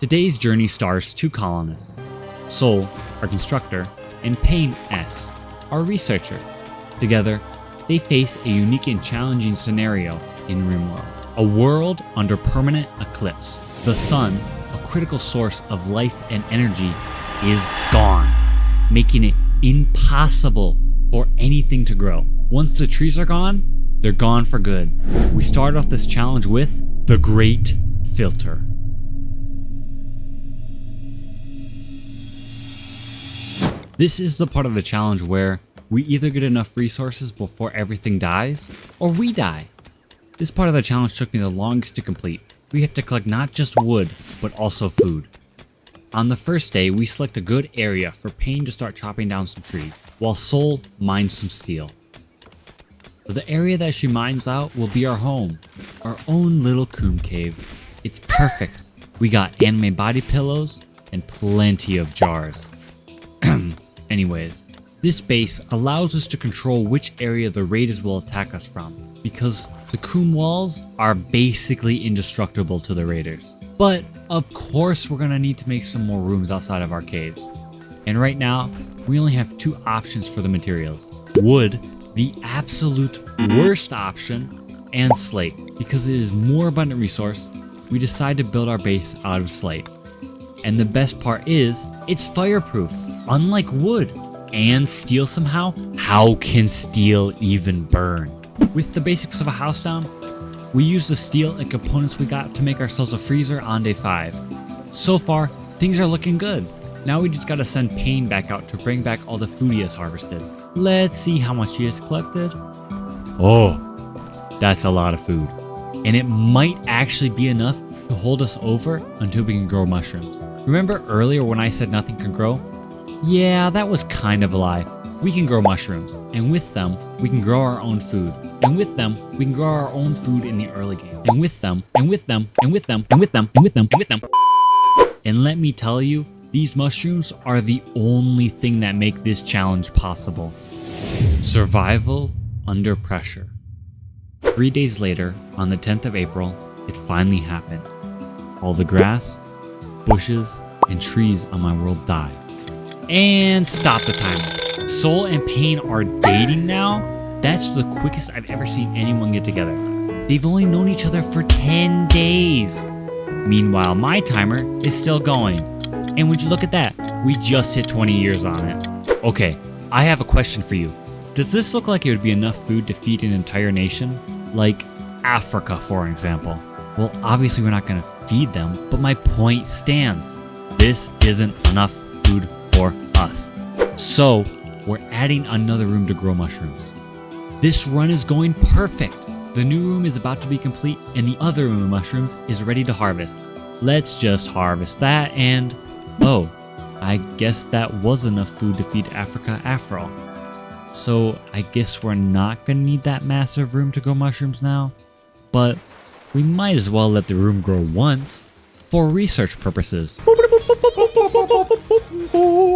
Today's journey stars two colonists, Soul, our constructor, and Pain S, our researcher. Together, they face a unique and challenging scenario in Rimworld. A world under permanent eclipse. The sun, a critical source of life and energy, is gone, making it impossible for anything to grow. Once the trees are gone, they're gone for good. We start off this challenge with the Great Filter. This is the part of the challenge where we either get enough resources before everything dies, or we die. This part of the challenge took me the longest to complete. We have to collect not just wood, but also food. On the first day, we select a good area for Pain to start chopping down some trees, while Soul mines some steel. The area that she mines out will be our home, our own little coom cave. It's perfect. We got anime body pillows and plenty of jars. Anyways, this base allows us to control which area the raiders will attack us from, because the coom walls are basically indestructible to the raiders. But of course we're gonna need to make some more rooms outside of our caves. And right now, we only have two options for the materials. Wood, the absolute worst option, and slate. Because it is more abundant resource, we decide to build our base out of slate. And the best part is, it's fireproof, unlike wood. And steel somehow? How can steel even burn? With the basics of a house down, we used the steel and components we got to make ourselves a freezer on day 5. So far, things are looking good. Now we just gotta send Pain back out to bring back all the food he has harvested. Let's see how much he has collected. Oh, that's a lot of food. And it might actually be enough to hold us over until we can grow mushrooms. Remember earlier when I said nothing could grow? Yeah, that was kind of a lie. We can grow mushrooms, and with them, we can grow our own food. And with them, we can grow our own food in the early game. And with them, and with them, and with them, and with them, and with them, and with them. And let me tell you, these mushrooms are the only thing that make this challenge possible. Survival under pressure. 3 days later, on the 10th of April, it finally happened. All the grass, bushes, and trees on my world died. And stop the timer. Soul and Pain are dating now? That's the quickest I've ever seen anyone get together. They've only known each other for 10 days. Meanwhile, my timer is still going. And would you look at that? We just hit 20 years on it. Okay, I have a question for you. Does this look like it would be enough food to feed an entire nation? Like Africa, for example. Well, obviously we're not gonna feed them, but my point stands. This isn't enough food for us. So, we're adding another room to grow mushrooms. This run is going perfect. The new room is about to be complete and the other room of mushrooms is ready to harvest. Let's just harvest that and... oh, I guess that was enough food to feed Africa after all. So, I guess we're not gonna need that massive room to grow mushrooms now. But we might as well let the room grow once for research purposes.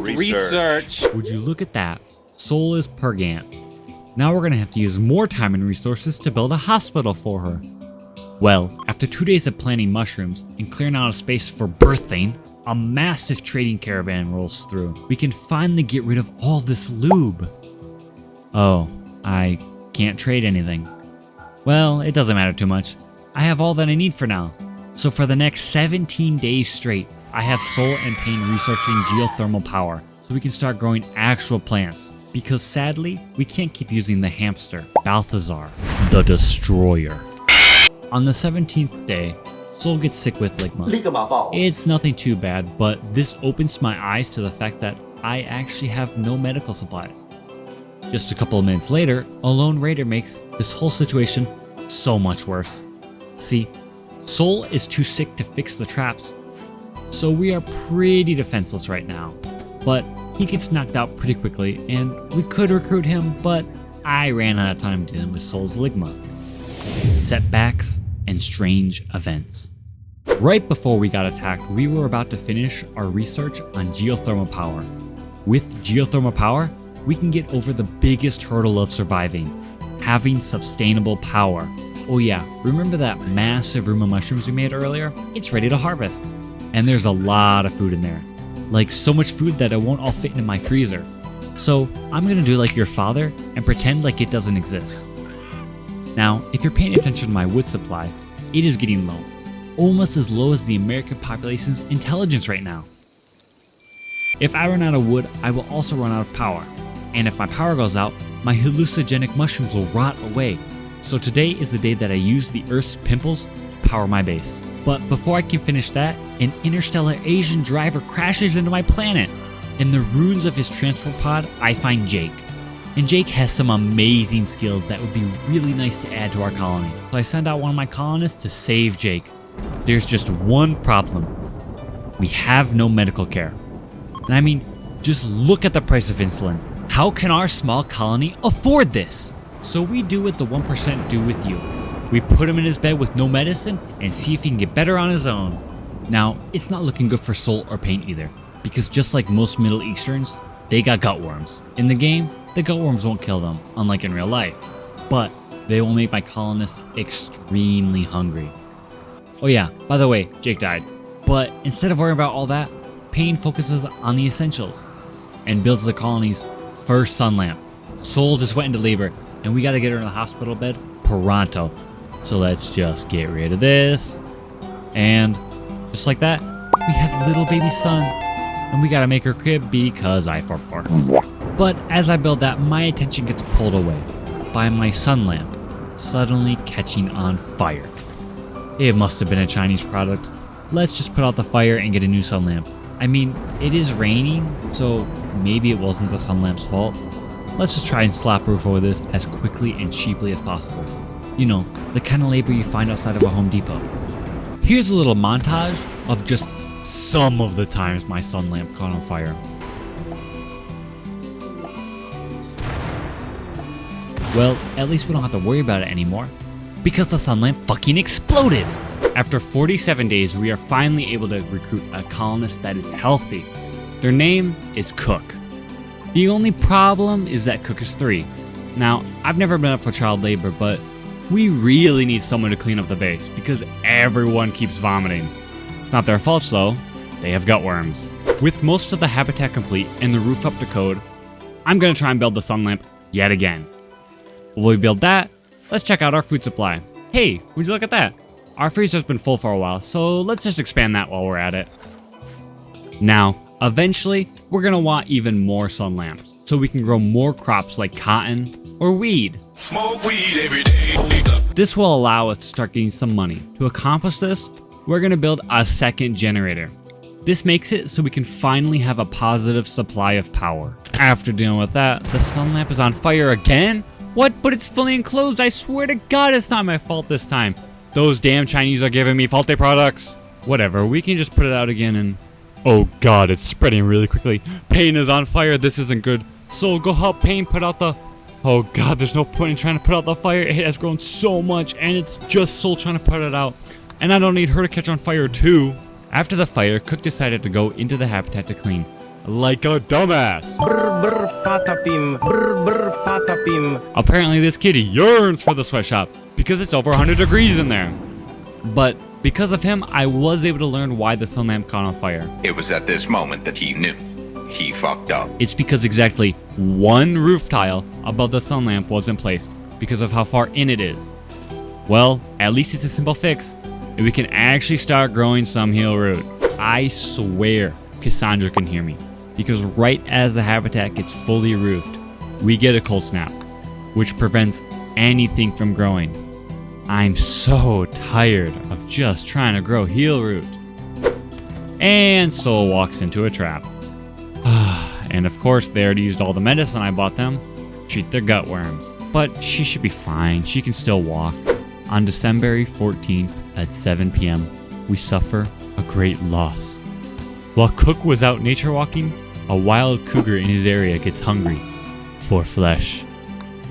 Research. Would you look at that? Soul is purgant. Now we're gonna have to use more time and resources to build a hospital for her. Well, after 2 days of planting mushrooms and clearing out a space for birthing, a massive trading caravan rolls through. We can finally get rid of all this lube. Oh, I can't trade anything. Well, it doesn't matter too much. I have all that I need for now. So for the next 17 days straight, I have Soul and Pain researching geothermal power so we can start growing actual plants. Because sadly, we can't keep using the hamster, Balthazar, the Destroyer. On the 17th day, Soul gets sick with ligma. It's nothing too bad, but this opens my eyes to the fact that I actually have no medical supplies. Just a couple of minutes later, a lone raider makes this whole situation so much worse. See, Soul is too sick to fix the traps, so we are pretty defenseless right now. But he gets knocked out pretty quickly, and we could recruit him, but I ran out of time dealing with Soul's ligma. Setbacks and strange events. Right before we got attacked, we were about to finish our research on geothermal power. With geothermal power, we can get over the biggest hurdle of surviving, having sustainable power. Oh yeah, remember that massive room of mushrooms we made earlier? It's ready to harvest. and there's a lot of food in there. Like so much food that it won't all fit in my freezer. So I'm gonna do like your father and pretend like it doesn't exist. Now, if you're paying attention to my wood supply, it is getting low. Almost as low as the American population's intelligence right now. If I run out of wood, I will also run out of power. And if my power goes out, my hallucinogenic mushrooms will rot away. So today is the day that I use the Earth's pimples to power my base. But before I can finish that, an interstellar Asian driver crashes into my planet. In the ruins of his transport pod, I find Jake. And Jake has some amazing skills that would be really nice to add to our colony. So I send out one of my colonists to save Jake. There's just one problem. We have no medical care. And I mean, just look at the price of insulin. How can our small colony afford this? So we do what the 1% do with you. We put him in his bed with no medicine and see if he can get better on his own. Now, it's not looking good for Soul or Pain either, because just like most Middle Easterns, they got gutworms. In the game, the gutworms won't kill them, unlike in real life, but they will make my colonists extremely hungry. Oh yeah, by the way, Jake died. But instead of worrying about all that, Pain focuses on the essentials and builds the colony's first sun lamp. Soul just went into labor, and we gotta get her in the hospital bed pronto. So let's just get rid of this. And just like that, we have little baby Sun. And we gotta make her crib because I forgot. But as I build that, my attention gets pulled away by my sun lamp suddenly catching on fire. It must have been a Chinese product. Let's just put out the fire and get a new sun lamp. I mean, it is raining, so maybe it wasn't the sun lamp's fault. Let's just try and slap roof over this as quickly and cheaply as possible. You know, the kind of labor you find outside of a Home Depot. Here's a little montage of just some of the times my sun lamp caught on fire. Well, at least we don't have to worry about it anymore, because the sun lamp fucking exploded! After 47 days, we are finally able to recruit a colonist that is healthy. Their name is Cook. The only problem is that Cook is 3. Now, I've never been up for child labor, but we really need someone to clean up the base because everyone keeps vomiting. It's not their fault though, they have gutworms. With most of the habitat complete and the roof up to code, I'm gonna try and build the sun lamp yet again. While we build that, let's check out our food supply. Hey, would you look at that? Our freezer's been full for a while, so let's just expand that while we're at it. Now, eventually, we're gonna want even more sun lamps, so we can grow more crops like cotton or weed. Smoke weed every day. This will allow us to start getting some money. To accomplish this, we're gonna build a second generator. This makes it so we can finally have a positive supply of power. After dealing with that, the sun lamp is on fire again? What? But it's fully enclosed. I swear to God, it's not my fault this time. Those damn Chinese are giving me faulty products. Whatever, we can just put it out again and... Oh God, it's spreading really quickly. Pain is on fire. This isn't good. So go help Pain put out the... Oh God, there's no point in trying to put out the fire. It has grown so much and it's just Soul trying to put it out. And I don't need her to catch on fire too. After the fire, Cook decided to go into the habitat to clean. Like a dumbass. Brr brr patapim, brr brr patapim. Apparently this kid yearns for the sweatshop because it's over 100 degrees in there. But because of him, I was able to learn why the sun lamp caught on fire. It was at this moment that he knew. He fucked up. It's because exactly one roof tile above the sun lamp wasn't placed because of how far in it is. Well, at least it's a simple fix, and we can actually start growing some heal root. I swear Cassandra can hear me, because right as the habitat gets fully roofed, we get a cold snap, which prevents anything from growing. I'm so tired of just trying to grow heal root. And Soul walks into a trap. And of course, they already used all the medicine I bought them to treat their gut worms. But she should be fine. She can still walk. On December 14th at 7 p.m., we suffer a great loss. While Cook was out nature walking, a wild cougar in his area gets hungry for flesh.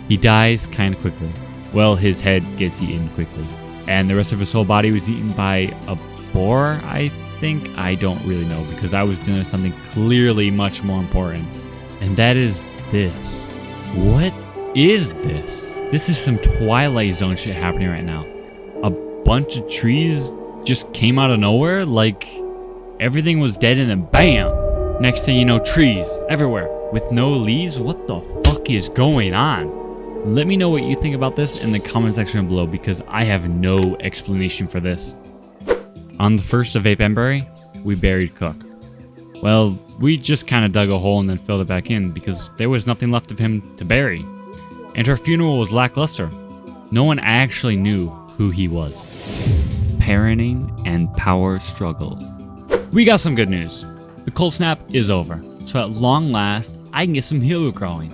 He dies kind of quickly. Well, his head gets eaten quickly. And the rest of his whole body was eaten by a boar, I think. I don't really know because I was doing something clearly much more important. And that is this. What is this? This is some Twilight Zone shit happening right now. A bunch of trees just came out of nowhere, like everything was dead and then BAM! Next thing you know, trees everywhere with no leaves. What the fuck is going on? Let me know what you think about this in the comment section below because I have no explanation for this. On the 1st of February, we buried Cook. Well, we just kind of dug a hole and then filled it back in because there was nothing left of him to bury. And her funeral was lackluster. No one actually knew who he was. Parenting and power struggles. We got some good news. The cold snap is over, so at long last, I can get some heel root growing.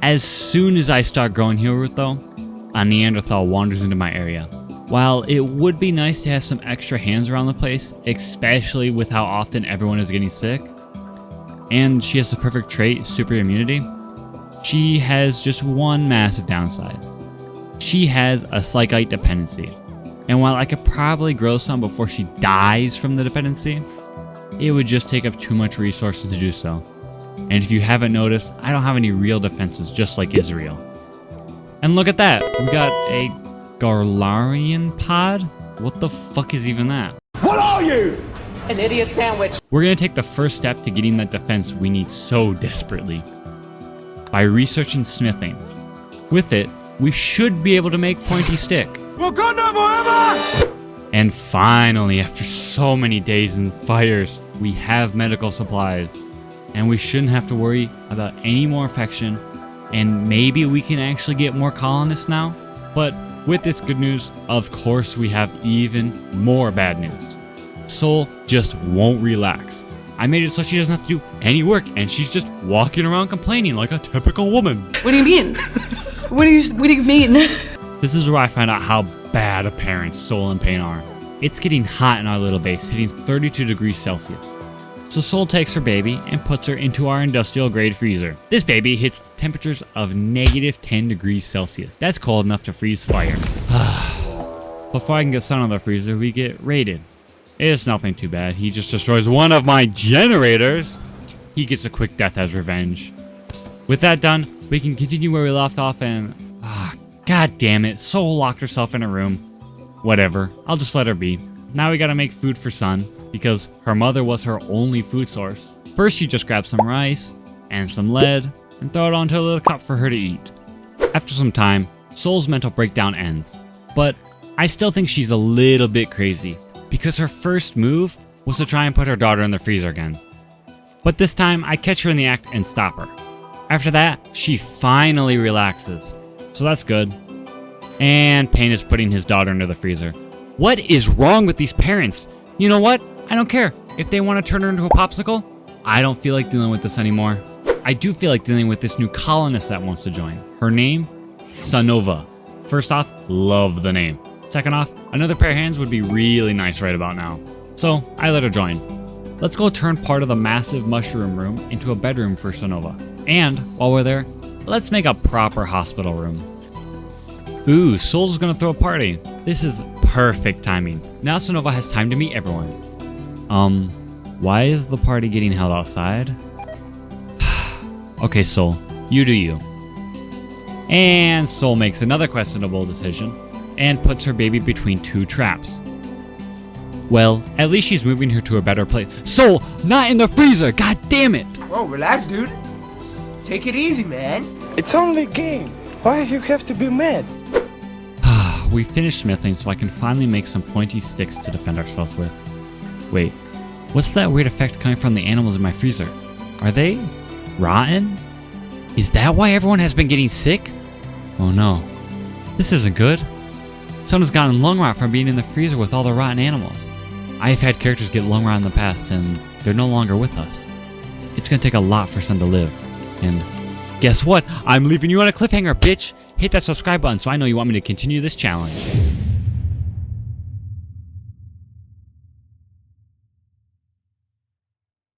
As soon as I start growing heel root though, a Neanderthal wanders into my area. While it would be nice to have some extra hands around the place, especially with how often everyone is getting sick, and she has the perfect trait, super immunity, she has just one massive downside. She has a Psychite dependency, and while I could probably grow some before she dies from the dependency, it would just take up too much resources to do so. And if you haven't noticed, I don't have any real defenses, just like Israel. And look at that, we got a Garlarian pod? What the fuck is even that? What are you? An idiot sandwich. We're gonna take the first step to getting that defense we need so desperately. By researching smithing. With it, we should be able to make pointy stick. Wakanda forever! And finally, after so many days and fires, we have medical supplies. And we shouldn't have to worry about any more infection. And maybe we can actually get more colonists now. But with this good news, of course we have even more bad news. Soul just won't relax. I made it so she doesn't have to do any work and she's just walking around complaining like a typical woman. What do you mean? What do you mean? This is where I find out how bad a parent Soul and Pain are. It's getting hot in our little base, hitting 32 degrees Celsius. So Soul takes her baby and puts her into our industrial grade freezer. This baby hits temperatures of -10 degrees Celsius. That's cold enough to freeze fire. Before I can get sun on the freezer, we get raided. It's nothing too bad. He just destroys one of my generators. He gets a quick death as revenge. With that done, we can continue where we left off and... God damn it, Soul locked herself in a room. Whatever, I'll just let her be. Now we gotta make food for Sun, because her mother was her only food source. First she just grabbed some rice and some lead and throw it onto a little cup for her to eat. After some time, Soul's mental breakdown ends. But I still think she's a little bit crazy, because her first move was to try and put her daughter in the freezer again. But this time, I catch her in the act and stop her. After that, she finally relaxes. So that's good. And Pain is putting his daughter into the freezer. What is wrong with these parents? You know what? I don't care. If they want to turn her into a popsicle, I don't feel like dealing with this anymore. I do feel like dealing with this new colonist that wants to join. Her name? Sanova. First off, love the name. Second off, another pair of hands would be really nice right about now. So I let her join. Let's go turn part of the massive mushroom room into a bedroom for Sanova. And while we're there, let's make a proper hospital room. Ooh, Soul's gonna throw a party. This is perfect timing. Now Sanova has time to meet everyone. Why is the party getting held outside? Okay, Soul, you do you. And Soul makes another questionable decision and puts her baby between two traps. Well, at least she's moving her to a better place. Soul, not in the freezer! God damn it! Whoa, relax, dude. Take it easy, man. It's only a game. Why you have to be mad? We finished smithing so I can finally make some pointy sticks to defend ourselves with. Wait, what's that weird effect coming from the animals in my freezer? Are they rotten? Is that why everyone has been getting sick? Oh no, this isn't good. Someone's gotten lung rot from being in the freezer with all the rotten animals. I have had characters get lung rot in the past and they're no longer with us. It's gonna take a lot for Sun to live. And guess what? I'm leaving you on a cliffhanger, bitch! Hit that subscribe button so I know you want me to continue this challenge.